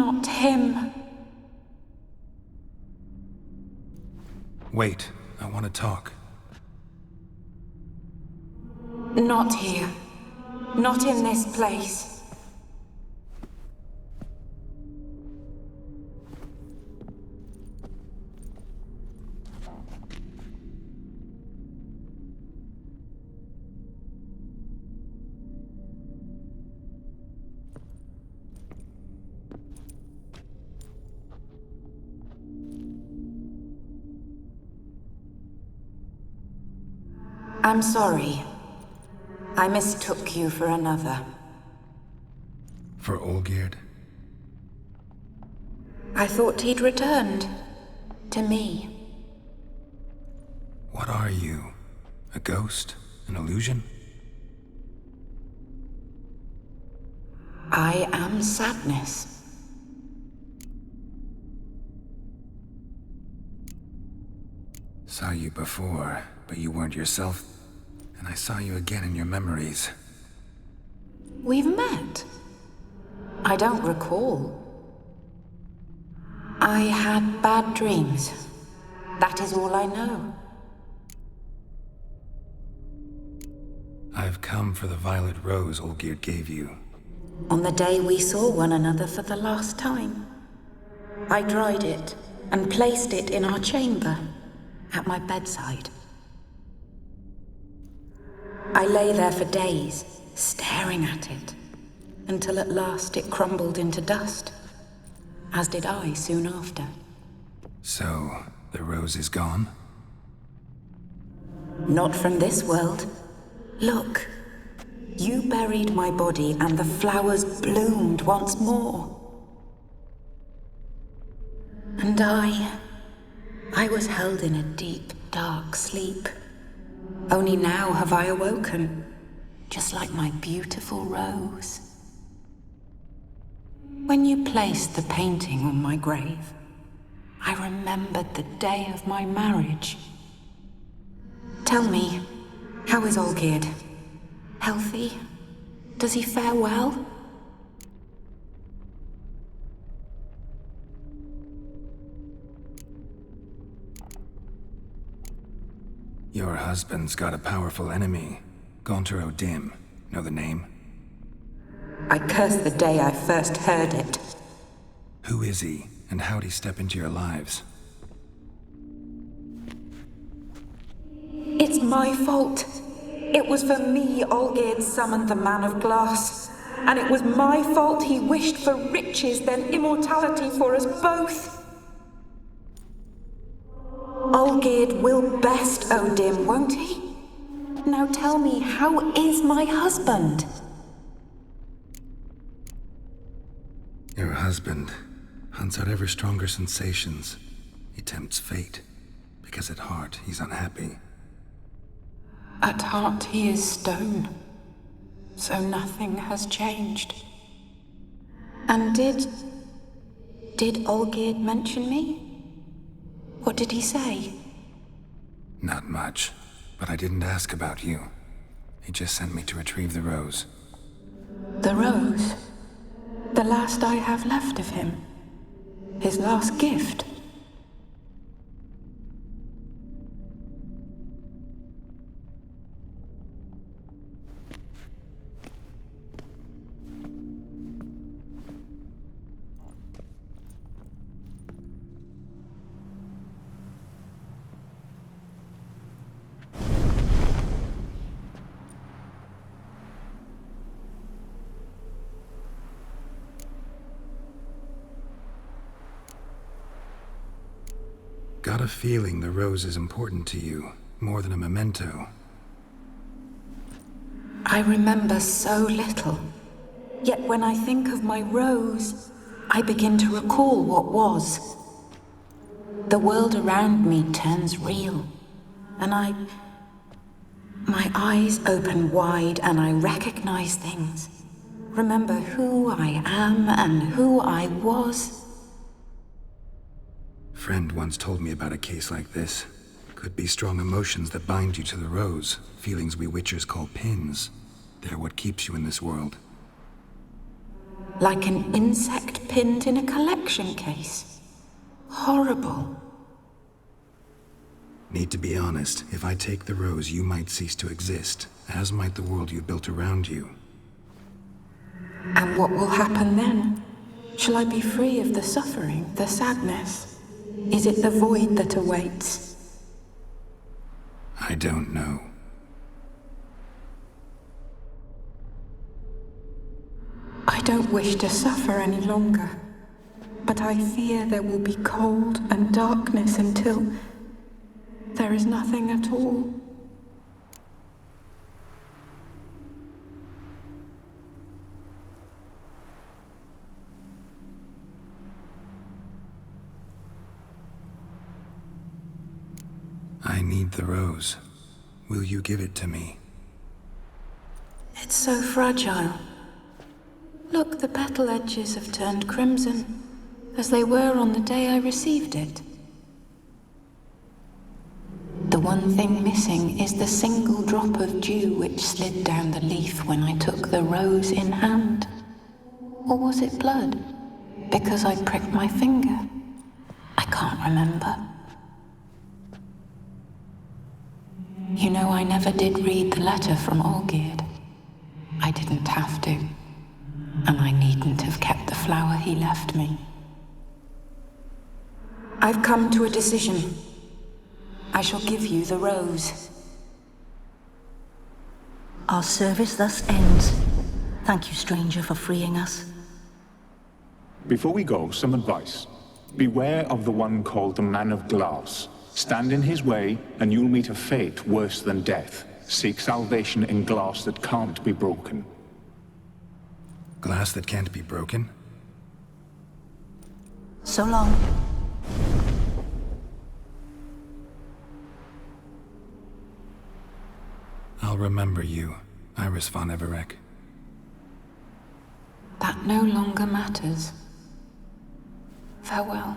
not him. Wait, I want to talk. Not here. Not in this place. I'm sorry. I mistook you for another. For Olgierd? I thought he'd returned. To me. What are you? A ghost? An illusion? I am sadness. Saw you before, but you weren't yourself. And I saw you again in your memories. We've met? I don't recall. I had bad dreams. That is all I know. I've come for the violet rose Olgierd gave you. On the day we saw one another for the last time, I dried it and placed it in our chamber, at my bedside. I lay there for days, staring at it, until at last it crumbled into dust, as did I soon after. So, the rose is gone? Not from this world. Look, you buried my body and the flowers bloomed once more. And I was held in a deep, dark sleep. Only now have I awoken, just like my beautiful rose. When you placed the painting on my grave, I remembered the day of my marriage. Tell me, how is Olgierd? Healthy? Does he fare well? Your husband's got a powerful enemy. Gaunter O'Dim. Know the name? I curse the day I first heard it. Who is he, and how'd he step into your lives? It's my fault. It was for me Olgierd summoned the Man of Glass. And it was my fault he wished for riches, then immortality for us both. Olgierd will best O'Dim, won't he? Now tell me, how is my husband? Your husband hunts out ever stronger sensations. He tempts fate, because at heart he's unhappy. At heart he is stone, so nothing has changed. And did Olgierd mention me? What did he say? Not much, but I didn't ask about you. He just sent me to retrieve the rose. The rose? The last I have left of him? His last gift? Got a feeling the rose is important to you, more than a memento. I remember so little. Yet when I think of my rose, I begin to recall what was. The world around me turns real, and my eyes open wide and I recognize things. Remember who I am and who I was. Friend once told me about a case like this. Could be strong emotions that bind you to the rose, feelings we witchers call pins. They're what keeps you in this world. Like an insect pinned in a collection case. Horrible. Need to be honest, if I take the rose, you might cease to exist, as might the world you built around you. And what will happen then? Shall I be free of the suffering, the sadness? Is it the void that awaits? I don't know. I don't wish to suffer any longer, but I fear there will be cold and darkness until there is nothing at all. I need the rose. Will you give it to me? It's so fragile. Look, the petal edges have turned crimson, as they were on the day I received it. The one thing missing is the single drop of dew which slid down the leaf when I took the rose in hand. Or was it blood? Because I pricked my finger? I can't remember. You know, I never did read the letter from Olgierd. I didn't have to. And I needn't have kept the flower he left me. I've come to a decision. I shall give you the rose. Our service thus ends. Thank you, stranger, for freeing us. Before we go, some advice. Beware of the one called the Man of Glass. Stand in his way, and you'll meet a fate worse than death. Seek salvation in glass that can't be broken. Glass that can't be broken? So long. I'll remember you, Iris von Everec. That no longer matters. Farewell.